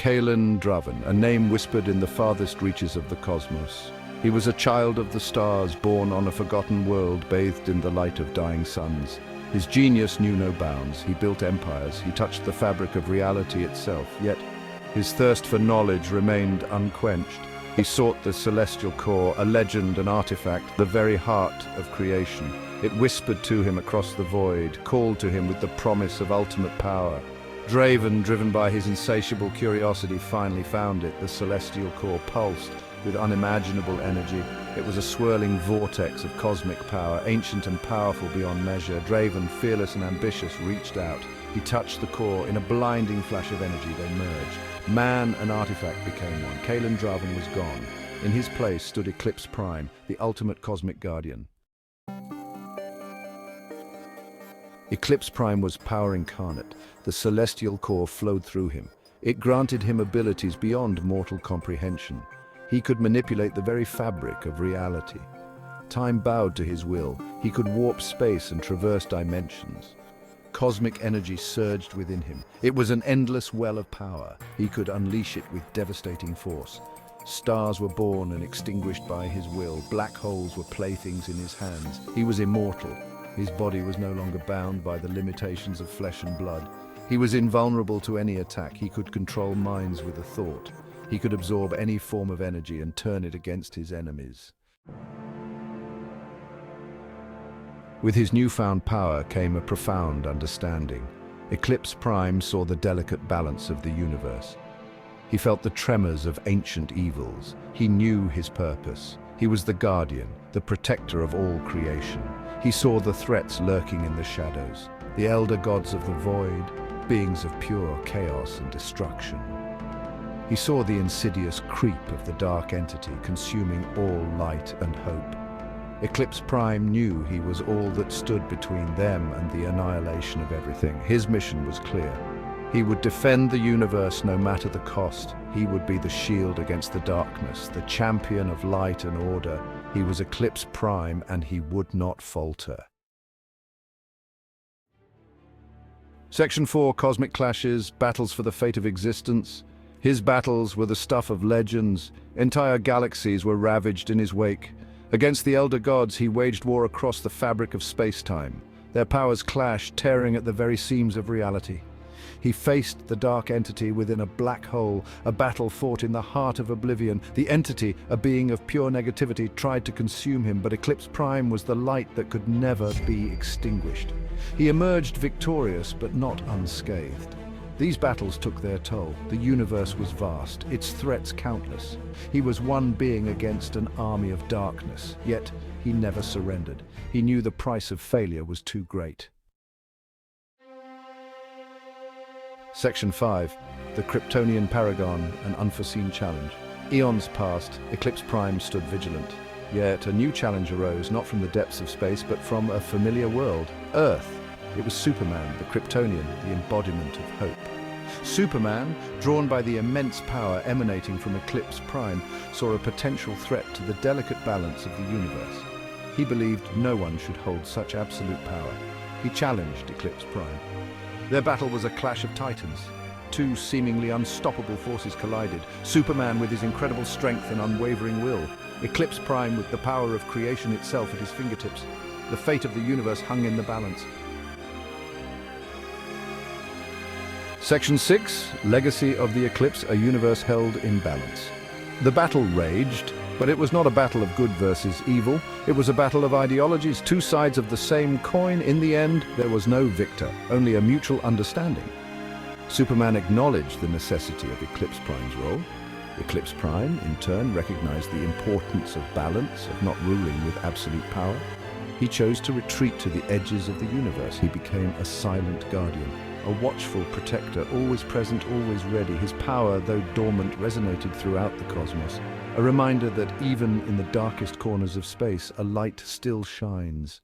Draven, a name whispered in the farthest reaches of the cosmos. He was a child of the stars, born on a forgotten world bathed in the light of dying suns. His genius knew no bounds. He built empires. He touched the fabric of reality itself. Yet his thirst for knowledge remained unquenched. He sought the celestial core, a legend, an artifact, the very heart of creation. It whispered to him across the void, called to him with the promise of ultimate power. Draven, driven by his insatiable curiosity, finally found it. The celestial core pulsed with unimaginable energy. It was a swirling vortex of cosmic power, ancient and powerful beyond measure. Draven, fearless and ambitious, reached out. He touched the core. In a blinding flash of energy, they merged. Man and artifact became one. Draven was gone. In his place stood Eclipse Prime, the ultimate cosmic guardian. Eclipse Prime was power incarnate. The celestial core flowed through him. It granted him abilities beyond mortal comprehension. He could manipulate the very fabric of reality. Time bowed to his will. He could warp space and traverse dimensions. Cosmic energy surged within him. It was an endless well of power. He could unleash it with devastating force. Stars were born and extinguished by his will. Black holes were playthings in his hands. He was immortal. His body was no longer bound by the limitations of flesh and blood. He was invulnerable to any attack. He could control minds with a thought. He could absorb any form of energy and turn it against his enemies. With his newfound power came a profound understanding. Eclipse Prime saw the delicate balance of the universe. He felt the tremors of ancient evils. He knew his purpose. He was the guardian, the protector of all creation. He saw the threats lurking in the shadows, the elder gods of the void, beings of pure chaos and destruction. He saw the insidious creep of the dark entity consuming all light and hope. Eclipse Prime knew he was all that stood between them and the annihilation of everything. His mission was clear. He would defend the universe no matter the cost. He would be the shield against the darkness, the champion of light and order. He was Eclipse Prime, and he would not falter. Section 4, Cosmic Clashes, Battles for the Fate of Existence. His battles were the stuff of legends. Entire galaxies were ravaged in his wake. Against the elder gods, he waged war across the fabric of space-time. Their powers clashed, tearing at the very seams of reality. He faced the dark entity within a black hole, a battle fought in the heart of oblivion. The entity, a being of pure negativity, tried to consume him, but Eclipse Prime was the light that could never be extinguished. He emerged victorious, but not unscathed. These battles took their toll. The universe was vast, its threats countless. He was one being against an army of darkness, yet he never surrendered. He knew the price of failure was too great. Section 5, the Kryptonian Paragon, an unforeseen challenge. Eons passed, Eclipse Prime stood vigilant. Yet a new challenge arose, not from the depths of space, but from a familiar world, Earth. It was Superman, the Kryptonian, the embodiment of hope. Superman, drawn by the immense power emanating from Eclipse Prime, saw a potential threat to the delicate balance of the universe. He believed no one should hold such absolute power. He challenged Eclipse Prime. Their battle was a clash of titans. Two seemingly unstoppable forces collided. Superman with his incredible strength and unwavering will. Eclipse Prime with the power of creation itself at his fingertips. The fate of the universe hung in the balance. Section 6, Legacy of the Eclipse, a universe held in balance. The battle raged, but it was not a battle of good versus evil. It was a battle of ideologies, two sides of the same coin. In the end, there was no victor, only a mutual understanding. Superman acknowledged the necessity of Eclipse Prime's role. Eclipse Prime, in turn, recognized the importance of balance, of not ruling with absolute power. He chose to retreat to the edges of the universe. He became a silent guardian, a watchful protector, always present, always ready. His power, though dormant, resonated throughout the cosmos, a reminder that even in the darkest corners of space, a light still shines.